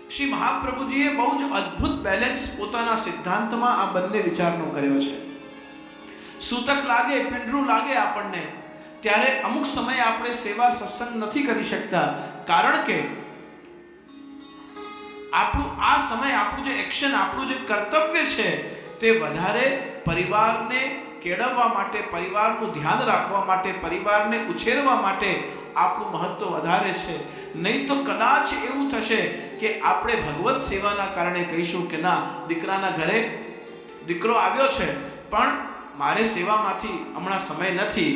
શ્રી મહાપ્રભુજીએ બહુ જ અદ્ભુત બેલેન્સ પોતાના સિદ્ધાંતમાં આ બંને વિચારનો કર્યો છે. સૂતક લાગે, પિંડરું લાગે આપણને, ત્યારે અમુક સમયે આપણે સેવા સત્સંગ નથી કરી શકતા, કારણ કે આપણું આ સમય, આપણું જે એક્શન, આપણું જે કર્તવ્ય છે તે વધારે પરિવારને કેળવવા માટે, પરિવારનું ધ્યાન રાખવા માટે, પરિવારને ઉછેરવા માટે આપણું મહત્વ વધારે છે. નહીં તો કદાચ એવું થશે કે આપણે ભગવત સેવાના કારણે કહીશું કે ના, દીકરાના ઘરે દીકરો આવ્યો છે પણ મારે સેવામાંથી હમણાં સમય નથી,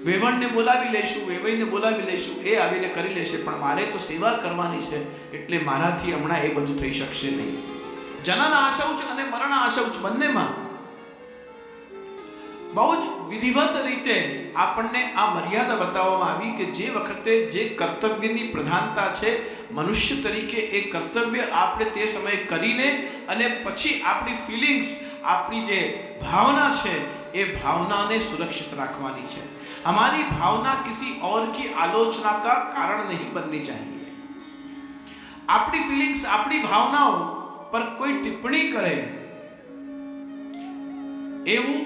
વેવણને બોલાવી લઈશું, વેવાઈને બોલાવી લઈશું, એ આવીને કરી લેશે, પણ મારે તો સેવા કરવાની છે એટલે મારાથી હમણાં એ બધું થઈ શકશે નહીં. જનન આશૌચ અને મરણ આશૌચ બંનેમાં બહુ જ વિધિવત રીતે આપણને આ મર્યાદા બતાવવામાં આવી કે જે વખતે જે કર્તવ્યની પ્રધાનતા છે મનુષ્ય તરીકે, એ કર્તવ્ય આપણે તે સમયે કરીને અને પછી આપણી ફિલિંગ્સ, આપણી જે ભાવના છે એ ભાવનાને સુરક્ષિત રાખવાની છે. हमारी भावना किसी और की आलोचना का कारण नहीं बननी चाहिए. આપણી ફિલિંગ્સ, આપણી ભાવનાઓ પર કોઈ ટિપ્પણી કરે એવું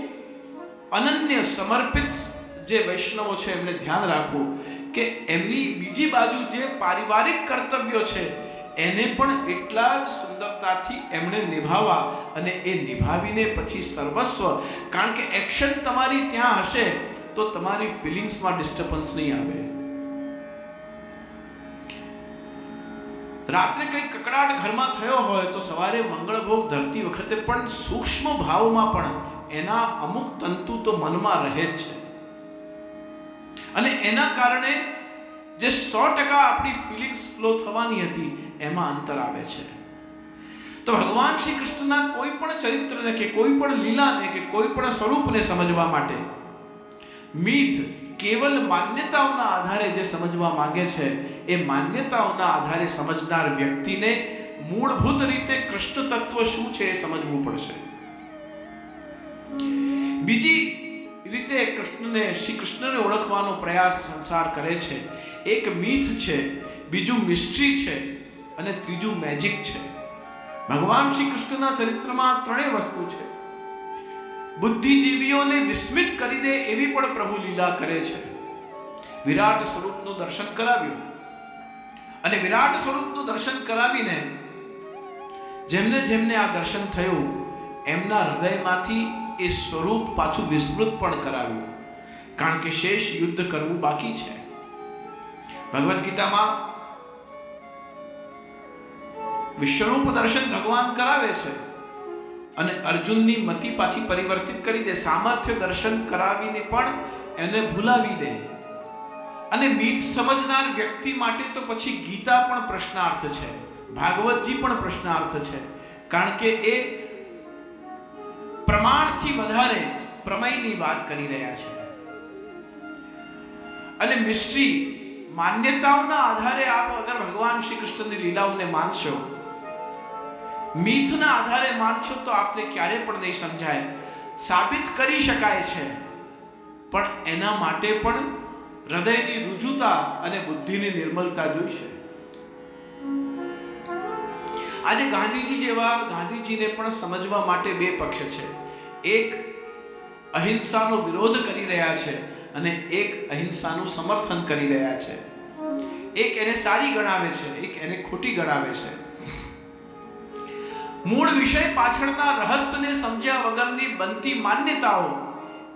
અનન્ય સમર્પિત જે વૈષ્ણવો છે એમને ધ્યાન રાખવું કે એમની બીજી બાજુ જે પારિવારિક કર્તવ્યો છે એને પણ એટલા જ સુંદરતાથી એમણે નિભાવવા, અને એ નિભાવીને પછી સર્વસ્વ, કારણ કે એક્શન તમારી ત્યાં હશે તો તમારી ફિલિંગ્સમાં ડિસ્ટર્બન્સ નહીં આવે. રાત્રે કઈ કકડાટ ઘરમાં થયો હોય તો સવારે મંગળભોગ ધરતી વખતે પણ સૂક્ષ્મ ભાવમાં પણ એના અમુક તંતુ તો મનમાં રહે જ છે, અને એના કારણે જે 100% આપણી ફિલિંગ્સ ફ્લો થવાની હતી એમાં અંતર આવે છે. તો ભગવાન શ્રી કૃષ્ણના કોઈ પણ ચરિત્રને કે કોઈ પણ લીલાને કે કોઈ પણ સ્વરૂપને સમજવા માટે મીથ કેવલ માન્યતાઓના આધારે જે સમજવા માંગે છે, એ માન્યતાઓના આધારે સમજનાર વ્યક્તિને મૂળભૂત રીતે કૃષ્ણ તત્વ શું છે એ સમજવું પડશે. બીજી રીતે શ્રી કૃષ્ણને ઓળખવાનો પ્રયાસ સંસાર કરે છે. એક મીથ છે, બીજું મિસ્ટ્રી છે, અને ત્રીજું મેજિક છે. ભગવાન શ્રી કૃષ્ણના ચરિત્રમાં ત્રણેય વસ્તુ છે. બુદ્ધિજીવીઓને વિસ્મિત કરી દે એવી પણ પ્રભુ લીલા કરે છે. વિરાટ સ્વરૂપનું દર્શન કરાવ્યું, અને વિરાટ સ્વરૂપનું દર્શન કરાવીને જેમને જેમને આ દર્શન થયું એમના હૃદયમાંથી એ સ્વરૂપ પાછું વિસ્મૃત પણ કરાવ્યું, કારણ કે શેષ યુદ્ધ કરવું બાકી છે. ભગવદ્ ગીતામાં વિશ્વરૂપ દર્શન ભગવાન કરાવે છે અને અર્જુનની મતિ પાછી પરિવર્તિત કરી દે, સામર્થ્ય દર્શન કરાવીને પણ એને ભૂલાવી દે. અને મીથ સમજનાર વ્યક્તિ માટે તો પછી ગીતા પણ પ્રશ્નાર્થ છે, ભાગવતજી પણ પ્રશ્નાર્થ છે, કારણ કે એ પ્રમાણથી વધારે પ્રમેયની વાત કરી રહ્યા છે. અને મિસ્ટ્રી, માન્યતાઓના આધારે આપ અગર ભગવાન શ્રી કૃષ્ણની લીલાઓને માનશો, મીથના આધારે માનશો તો આપને ક્યારે પણ નહીં સમજાય. સાબિત કરી શકાય છે, પણ એના માટે પણ હૃદયની રુજુતા અને બુદ્ધિની નિર્મલતા જોઈશે. આજે ગાંધીજીને પણ સમજવા માટે બે પક્ષ છે. એક અહિંસાનો વિરોધ કરી રહ્યા છે અને એક અહિંસાનું સમર્થન કરી રહ્યા છે. એક એને સારી ગણાવે છે, એક એને ખોટી ગણાવે છે. મૂળ વિષય પાછળના રહસ્યને સમજ્યા વગરની બનતી માન્યતાઓ,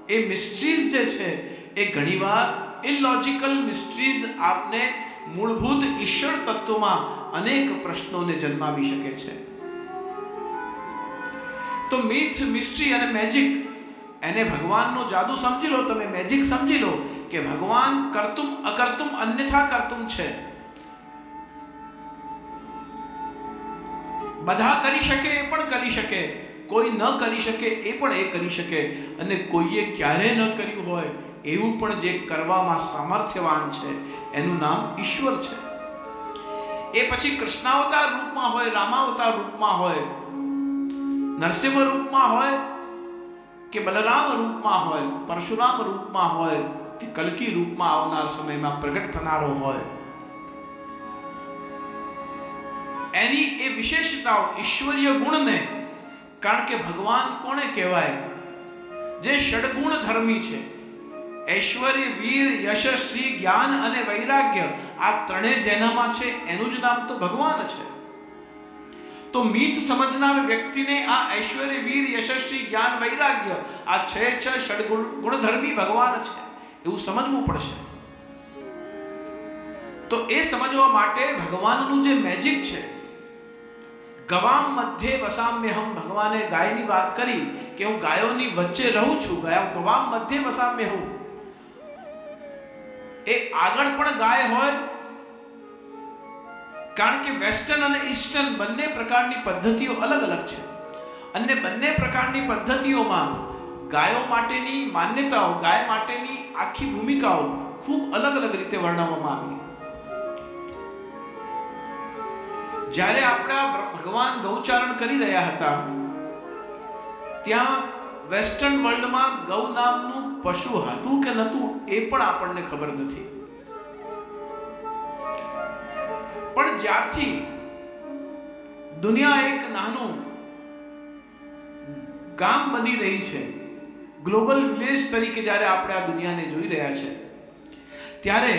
એ મિસ્ટ્રીઝ જે છે એ ઘણીવાર ઇલોજિકલ મિસ્ટ્રીઝ આપને મૂળભૂત ઈશ્વર તત્વમાં અનેક પ્રશ્નોને જન્માવી શકે છે. તો મિથ, મિસ્ટ્રી અને મેજિક, એને ભગવાનનો જાદુ સમજી લો, તમે મેજિક સમજી લો કે ભગવાન કર્તુમ અકર્તુમ અન્યથા કર્તુમ છે. બધા કરી શકે એ પણ કરી શકે, કોઈ ન કરી શકે એ પણ એ કરી શકે, અને કોઈએ ક્યારે ન કર્યું હોય એવું પણ જે કરવામાં સામર્થ્યવાન છે એનું નામ ઈશ્વર છે. એ પછી કૃષ્ણાવતાર રૂપમાં હોય, રામાવતાર રૂપમાં હોય, નરસિંહ રૂપમાં હોય કે બલરામ રૂપમાં હોય, પરશુરામ રૂપમાં હોય કે કલ્કી રૂપમાં આવનાર સમયમાં પ્રગટ થનારો હોય, એની એ વિશેષતાઓ ઈશ્વરીય ગુણને, કારણ કે ભગવાન કોને કહેવાય? જે ષડગુણ ધર્મી છે. ઐશ્વર્ય, વીર, યશસ્વી, જ્ઞાન અને વૈરાગ્ય, આ ત્રણેય જેનામાં છે એનું જ નામ તો ભગવાન છે. તો મીથ સમજનાર વ્યક્તિને આ ઐશ્વર્ય, વીર, યશસ્વી, જ્ઞાન, વૈરાગ્ય, આ છ ષડગુણ ગુણધર્મી ભગવાન છે એવું સમજવું પડશે. તો એ સમજવા માટે ભગવાનનું જે મેજિક છે, ગવામ મધ્યે વસામ્યહમ, ભગવાને ગાયની વાત કરી કે હું ગાયોની વચ્ચે રહું છું, ગવામ મધ્યે વસામ્યહમ. એ આગળ પણ ગાય હોય, કારણ કે વેસ્ટર્ન અને ઈસ્ટર્ન બંને પ્રકારની પદ્ધતિઓ અલગ અલગ છે, અને બંને પ્રકારની પદ્ધતિઓમાં ગાયો માટેની માન્યતાઓ, ગાય માટેની આખી ભૂમિકાઓ ખૂબ અલગ અલગ રીતે વર્ણવવામાં આવી. જ્યારે આપણા ભગવાન ગૌચારણ કરી રહ્યા હતા, ત્યાં વેસ્ટર્ન વર્લ્ડમાં ગૌ નામનું પશુ હતું કે નહોતું એ પણ આપણને ખબર નથી. પણ જ્યારથી દુનિયા એક નાનું ગામ બની રહી છે, ગ્લોબલ વિલેજ તરીકે જ્યારે આપણે આ દુનિયાને જોઈ રહ્યા છે, ત્યારે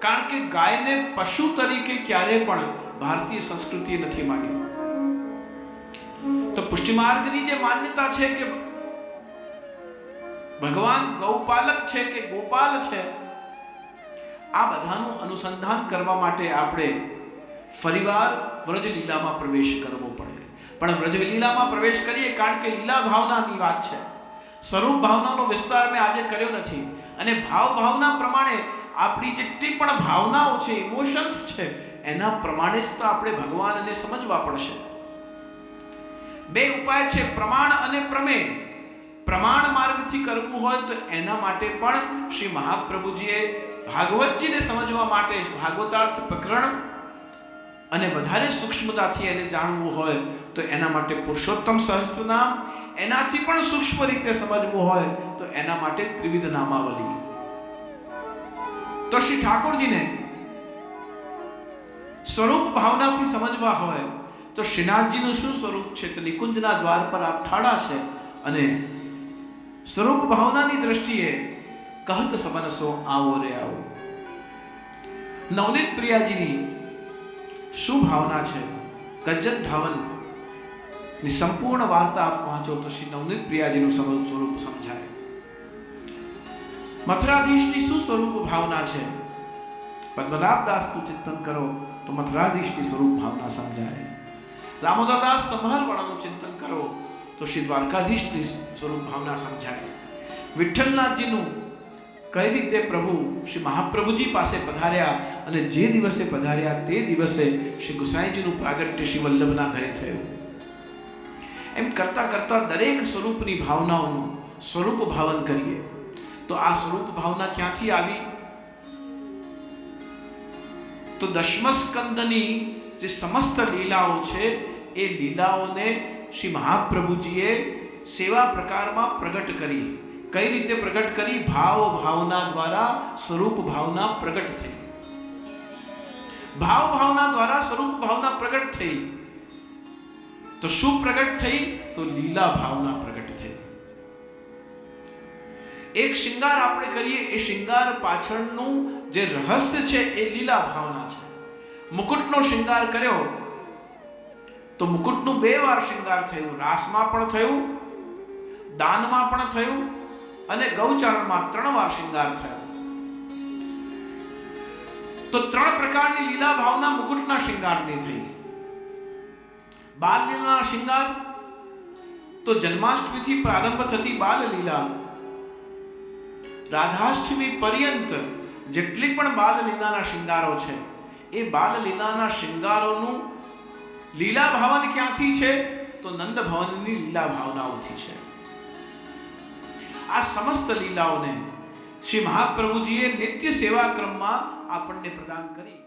કારણ કે ગાયને પશુ તરીકે ક્યારે પણ ભારતીય સંસ્કૃતિએ નથી માન્યું. તો પુષ્ટિમાર્ગની જે માન્યતા છે કે ભગવાન ગૌપાલક છે કે ગોપાલ છે, આ બધાનું અનુસંધાન કરવા માટે આપણે ફરીવાર વ્રજલીલામાં પ્રવેશ કરવો પડે. પણ વ્રજલીલામાં પ્રવેશ કરીએ કારણ કે લીલા ભાવનાની વાત છે. સ્વરૂપ ભાવનાનો વિસ્તાર મેં આજે કર્યો નથી, અને ભાવના પ્રમાણે આપણી જેટલી પણ ભાવનાઓ છે, ઇમોશન્સ છે, એના પ્રમાણે જ તો આપણે ભગવાનને સમજવા પડશે. બે ઉપાય છે, પ્રમાણ અને પ્રમેય. પ્રમાણ માર્ગથી કરવું હોય તો એના માટે પણ શ્રી મહાપ્રભુજીએ ભાગવતજીને સમજવા માટે ભાગવતાર્થ પ્રકરણ અને વધારે સૂક્ષ્મતાથી એને જાણવું હોય તો એના માટે પુરુષોત્તમ સહસ્ત્રનામ, એનાથી પણ સૂક્ષ્મ રીતે સમજવું હોય તો એના માટે ત્રિવિધ નામાવલી. તો શ્રી ઠાકોરજીને સ્વરૂપ ભાવનાથી સમજવા હોય તો શ્રીનાથજીનું શું સ્વરૂપ છે? તો નિકુંજના દ્વાર પર આપ ઠાડા છે, અને સ્વરૂપ ભાવનાની દ્રષ્ટિએ કહત સમનસો આવો રે આવો. નવનીત પ્રિયાજીની શું ભાવના છે? ગજ્જત ધાવન ની સંપૂર્ણ વાર્તા આપ વાંચો તો શ્રી નવનીત પ્રિયાજીનું સ્વરૂપ સમજાય. મથુરાધીશની શું સ્વરૂપ ભાવના છે? પદ્મનાભદાસનું ચિંતન કરો તો મથુરાધીશની સ્વરૂપ ભાવના સમજાય. દામોદરદાસ સંભાળવાળાનું ચિંતન કરો તો શ્રી દ્વારકાધીશની સ્વરૂપ ભાવના સમજાય. વિઠ્ઠલનાથજીનું કઈ રીતે પ્રભુ શ્રી મહાપ્રભુજી પાસે પધાર્યા, અને જે દિવસે પધાર્યા તે દિવસે શ્રી ગુસાઈજીનું પ્રાગટ્ય શ્રી વલ્લભના ઘરે થયું. એમ કરતા કરતા દરેક સ્વરૂપની ભાવનાઓનું સ્વરૂપ ભાવન કરીએ. તો આ સ્વરૂપ ભાવના ક્યાંથી આવી? તો દશમ સ્કંદની જે સમસ્ત લીલાઓ છે એ લીલાઓને શ્રી મહાપ્રભુજીએ સેવા પ્રકારમાં પ્રગટ કરી. કઈ રીતે પ્રગટ કરી? ભાવ ભાવના દ્વારા સ્વરૂપ ભાવના પ્રગટ થઈ. ભાવ ભાવના દ્વારા સ્વરૂપ ભાવના પ્રગટ થઈ. તો શું પ્રગટ થઈ? તો લીલા ભાવના પ્રગટ થઈ. એક શૃંગાર આપણે કરીએ, એ શૃંગાર પાછળનું જે રહસ્ય છે એ લીલા ભાવના છે. મુકુટનો શૃંગાર કર્યો તો મુકુટનું 2 વાર શૃંગાર થયું. રાસમાં પણ થયું, દાનમાં પણ થયું, અને ગૌચારણમાં 3 વાર શૃંગાર થયો. તો 3 પ્રકારની લીલા ભાવના મુકુટના શૃંગારની થઈ. બાલ લીલાના શૃંગાર તો જન્માષ્ટમીથી પ્રારંભ થતી બાલ લીલા, રાધાષ્ટમી પર્યંત જેટલી પણ બાલ લીલાના શૃંગારો છે એ બાલ લીલાના શૃંગારોનું લીલા ભાવન ક્યાંથી છે? તો નંદ ભવનની લીલા ભાવનાઓથી છે. આ સમસ્ત લીલાઓને શ્રી મહાપ્રભુજીએ નિત્ય સેવા ક્રમમાં આપણને પ્રદાન કરી.